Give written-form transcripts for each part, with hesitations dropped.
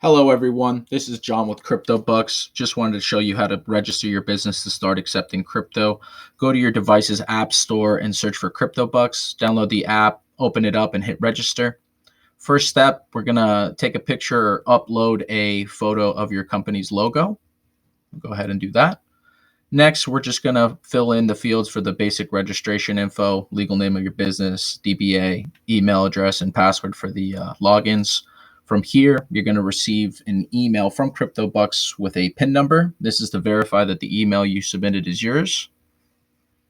Hello, everyone. This is John with CryptoBucks. Just wanted to show you how to register your business to start accepting crypto. Go to your device's app store and search for CryptoBucks. Download the app, open it up, and hit register. First step, we're going to take a picture or upload a photo of your company's logo. Go ahead and do that. Next, we're just going to fill in the fields for the basic registration info, legal name of your business, DBA, email address, and password for the logins. From here, you're going to receive an email from CryptoBucks with a PIN number. This is to verify that the email you submitted is yours.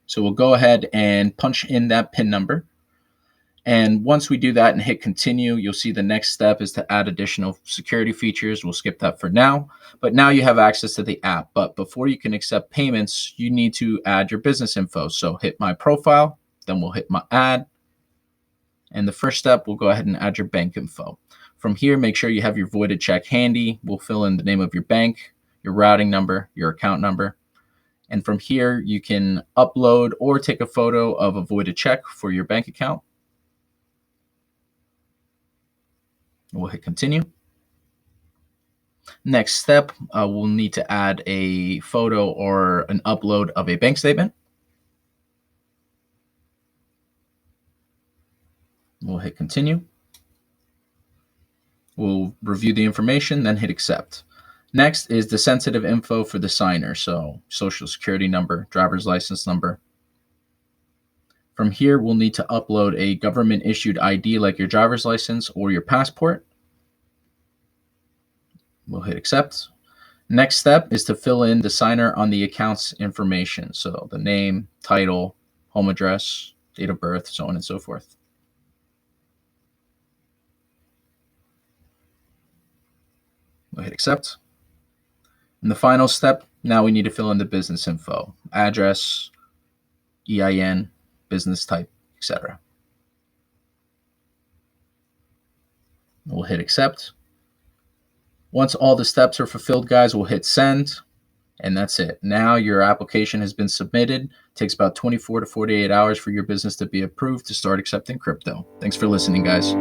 So we'll go ahead and punch in that PIN number. And once we do that and hit continue, you'll see the next step is to add additional security features. We'll skip that for now, but now you have access to the app. But before you can accept payments, you need to add your business info. So hit my profile, then we'll hit my add. And the first step, we'll go ahead and add your bank info. From here, make sure you have your voided check handy. We'll fill in the name of your bank, your routing number, your account number. And from here, you can upload or take a photo of a voided check for your bank account. We'll hit continue. Next step, we'll need to add a photo or an upload of a bank statement. We'll hit continue. We'll review the information, then hit accept. Next is the sensitive info for the signer, so social security number, driver's license number. From here, we'll need to upload a government-issued ID like your driver's license or your passport. We'll hit accept. Next step is to fill in the signer on the account's information, so the name, title, home address, date of birth, so on and so forth. We'll hit accept. And the final step, now we need to fill in the business info, address, EIN, business type, etc. We'll hit accept. Once all the steps are fulfilled, guys, we'll hit send, and that's it. Now your application has been submitted. It takes about 24 to 48 hours for your business to be approved to start accepting crypto. Thanks for listening, guys.